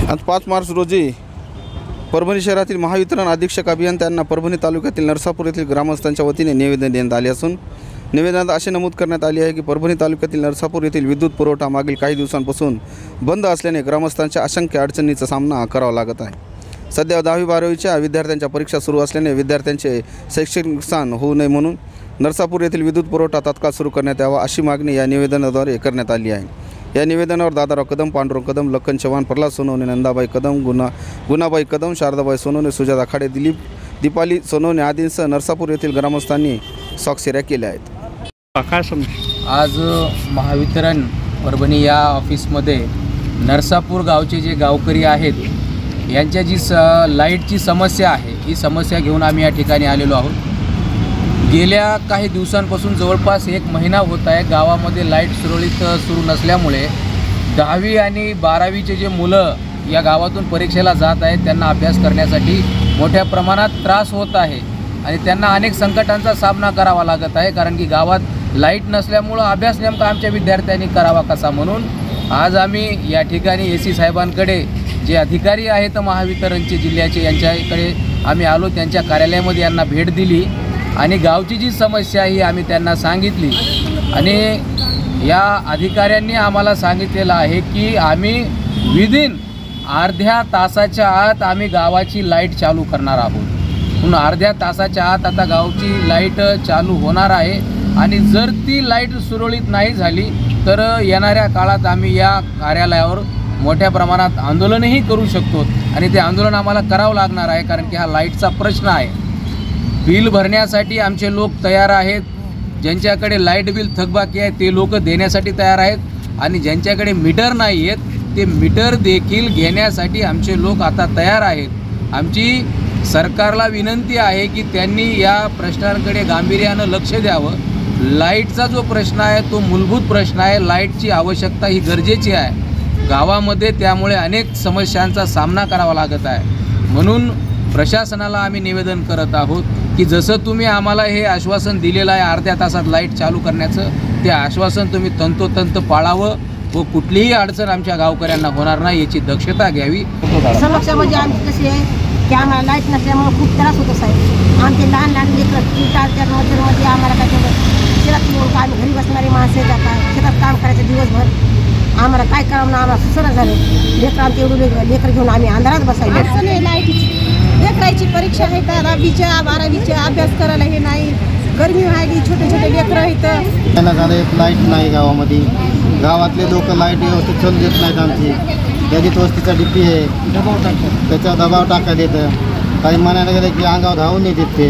आज 5 मार्च रोजी परभणी शहरातील महावितरण अधीक्षक अभियंत्यांना परभणी तालुक्यातील नरसापूर येथील ग्रामस्थांच्या वतीने निवेदन देण्यात आले असून निवेदनात असे नमूद करण्यात आले आहे की परभणी तालुक्यातील नरसापूर येथील विद्युत पुरवठा मागील काही दिवसांपासून बंद असल्याने ग्रामस्थांच्या असंख्य अडचणींचा सामना करावा लागत आहे। सध्या 10वी-12वीच्या विद्यार्थ्यांच्या परीक्षा सुरू असल्याने विद्यार्थ्यांचे शैक्षणिक नुकसान होऊ नये म्हणून नरसापूर येथील विद्युत पुरवठा तात्काळ सुरू करण्यात यावा अशी मागणी या निवेदनाद्वारे करण्यात आली आहे। या निवेदनावर दादाराव कदम, पांडुरंग कदम, लखन चव्हाण, प्रल्हाद सोनवणे, नंदाबाई कदम, गुणाबाई कदम, शारदाबाई सोनवणे, सुजाता खाडे, दीपाली सोनवणे आदींसह नरसापूर येथील ग्रामस्थांनी स्वाक्षऱ्या केल्या आहेत। आज महावितरण परभणी या ऑफिसमध्ये नरसापूर गावचे जे गावकरी आहेत यांच्या जी लाईटची समस्या आहे ही समस्या घेऊन आम्ही या ठिकाणी आलेलो आहोत। गेल्या काही दिवसांपासून जवळपास 1 महिना होत आहे गावामध्ये लाईट सुरळीत सुरू नसल्यामुळे 10वी आणि 12वीचे जे मुलं या गावातून परीक्षेला जात आहेत त्यांना अभ्यास करण्यासाठी मोठ्या प्रमाणात त्रास होत आहे आणि त्यांना अनेक संकटांचा सामना करावा लागत आहे, कारण की गावात लाईट नसल्यामुळं अभ्यास नेमका आमच्या विद्यार्थ्यांनी करावा कसा, म्हणून आज आम्ही या ठिकाणी AC साहेबांकडे जे अधिकारी आहेत महावितरणचे जिल्ह्याचे यांच्याकडे आम्ही आलो, त्यांच्या कार्यालयामध्ये यांना भेट दिली आणि गावची जी समस्या ही आम्ही त्यांना सांगितली आणि या अधिकाऱ्यांनी आम्हाला सांगितलेलं आहे की आम्ही विदिन अर्ध्या तासाच्या आत आम्ही गावाची लाईट चालू करणार आहोत। म्हणून अर्ध्या तासाच्या आत आता गावची लाईट चालू होणार आहे आणि जर ती लाईट सुरळीत नाही झाली तर येणाऱ्या काळात आम्ही या कार्यालयावर मोठ्या प्रमाणात आंदोलनही करू शकतो आणि ते आंदोलन आम्हाला करावं लागणार आहे, कारण की हा लाईटचा प्रश्न आहे। बिल भरण्यासाठी आमचे लोक तयार आहेत, ज्यांच्याकडे लाईट बिल थकबाकी आहे ते लोक देण्यासाठी तयार आहेत आणि ज्यांच्याकडे मीटर नाही आहेत ते मीटर देखील घेण्यासाठी आमचे लोक आता तयार आहेत। आमची सरकारला विनंती आहे की त्यांनी या प्रश्नांकडे गांभीर्यानं लक्ष द्यावं। लाईटचा जो प्रश्न आहे तो मूलभूत प्रश्न आहे, लाईटची आवश्यकता ही गरजेची आहे गावामध्ये, त्यामुळे अनेक समस्यांचा सामना करावा लागत आहे। म्हणून प्रशासनाला आम्ही निवेदन करत आहोत की जसं तुम्ही आम्हाला हे आश्वासन दिलेलं आहे अर्ध्या तासात लाईट चालू करण्याचं, ते आश्वासन तुम्ही तंतोतंत पाळावं व कुठलीही अडचण आमच्या गावकऱ्यांना होणार नाही याची दक्षता घ्यावी। समस्या म्हणजे आमची कशी आहे की आम्हाला लाईट नसल्यामुळे खूप त्रास होतो साहेब। आमचे लहान लहान लेकरं 3-4 वर्षांमध्ये आम्हाला काय शेतात येऊन आम्ही घरी बसणारी माणसं जातात, शेतात काम करायचं दिवसभर, आम्हाला काय करावं ना आम्हाला सुसरं झालं। लेकरं आमचे एवढे लेकरं घेऊन आम्ही अंधारात बसायला लाईटीची लेकराची परीक्षा आहे तर 10वीच्या 12वीच्या अभ्यास करायला हे नाही, गरमी व्हायली, छोटे छोटे लेकरं इथं त्यांना झालं लाईट नाही गावामध्ये, गावातले लोक लाईट व्यवस्थित चालू देत नाहीत। आमची दलित वस्तीचा DP आहे त्याच्यावर दबाव टाकायला येतं, काही म्हणायला गेलं की अंगावर धावून येतात ते।